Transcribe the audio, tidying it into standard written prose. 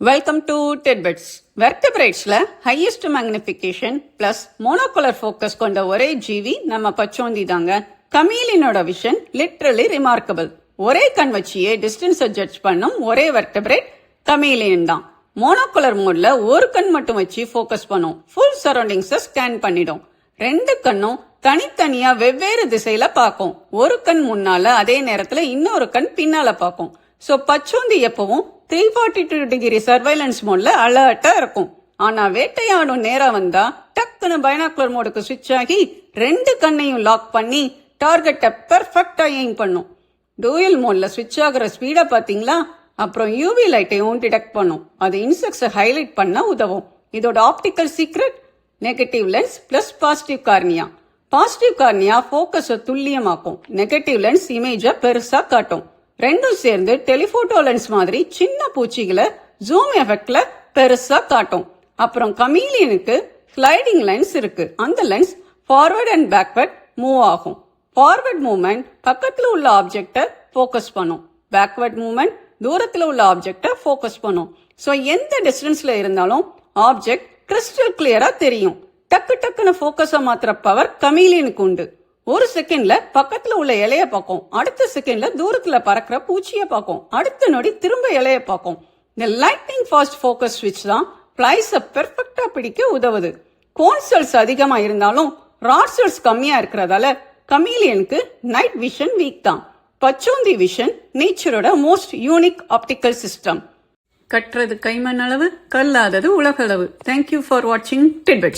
Welcome to டெட்பெட்ஸ். வெர்டபிரேட்ஸ்ல highest magnification plus monocular focus கொண்ட ஒரே ஜீவி நம்ம பச்சோந்தி தாங்க. கமீலினோட விஷன் லிட்ரலி ரிமார்க்கபிள். ஒரே கண் வச்சியே டிஸ்டன்ஸை ஜட்ஜ் பண்ணும் ஒரே வெர்டபிரேட் கமீலியன் தான். மோனோகுலர் மோட்ல ஒரு கண் மட்டும் வச்சு ஃபோக்கஸ் பண்ணும். ஃபுல் சரௌண்டிங்ஸை ஸ்கேன் பண்ணிடும். ரெண்டு கண்ணும் தனித்தனியா வெவ்வேறு திசையில பார்க்கும். ஒரு கண் முன்னால, அதே நேரத்துல இன்னொரு கண் பின்னால பார்க்கும். சோ பச்சோந்தி எப்பவும் 342 டிகிரி சர்வைலன்ஸ் மோட்ல அலர்ட்டா இருக்கும். ஆனா வேட்டையாடும் நேரம் வந்தா டக்குன்னு பைனாகுலர் மோடுக்கு ஸ்விட்ச் ஆகி ரெண்டு கண்ணையும் லாக் பண்ணி டார்கெட்டை பெர்ஃபெக்டா எய்ம் பண்ணும். டூயல் மோட்ல ஸ்விட்ச் ஆகுற ஸ்பீட பாத்தீங்களா? அப்புறம் யூவி லைட்டையும் டிடெக்ட் பண்ணும். அது இன்செக்ட்ஸை ஹைலைட் பண்ண உதவும். இதோட optical secret negative lens plus positive cornea. Positive cornea போக்கஸை துல்லியமாக்கும். நெகட்டிவ் லென்ஸ் இமேஜை பெருசா காட்டும். ரெண்டும் சேர்ந்து டெலிபோட்டோ லென்ஸ் மாதிரி சின்ன பூச்சிகளை ஜூம் எஃபெக்ட்ல பெருசா காட்டும். அப்புறம் கமீலியனுக்கு ஸ்லைடிங் லென்ஸ் இருக்கு. அந்த lens forward and backward move ஆகும். ஃபார்வர்ட் மூவ்மெண்ட் பக்கத்துல உள்ள ஆப்ஜெக்டை போக்கஸ் பண்ணும். பேக்வர்ட் மூவ்மெண்ட் தூரத்துல உள்ள ஆப்ஜெக்டை போக்கஸ் பண்ணும். சோ எந்த டிஸ்டன்ஸ்ல இருந்தாலும் ஆப்ஜெக்ட் கிறிஸ்டல் கிளியரா தெரியும். டக்கு டக்குன்னு போக்கஸ மாத்திர பவர் கமீலியனுக்கு உண்டு. ஒரு செகண்ட்ல பக்கத்துல உள்ள இலைய பார்க்கும். அடுத்த செகண்ட்ல தூரத்துல பறக்கிற பூச்சிய பார்க்கும். அடுத்த நொடி திரும்ப இலைய பார்க்கும். இந்த லைட்னிங் ஃபாஸ்ட் ஃபோக்கஸ் ஸ்விட்ச் தான் பிளைஸ பெர்ஃபெக்டா பிடிக்க உதவுது. கோன் செல்ஸ் அதிகமா இருந்தாலும் ராட் செல்ஸ் கம்மியா இருக்கிறதால கமீலியனுக்கு நைட் விஷன் வீக் தான். பச்சோந்தி விஷன் நேச்சரோட மோஸ்ட் யூனிக் ஆப்டிக்கல் சிஸ்டம். கற்றது கைமண் அளவு, கல்லாதது உலகளவு. தேங்க்யூ ஃபார் வாட்சிங் டெட்பெட்ஸ்.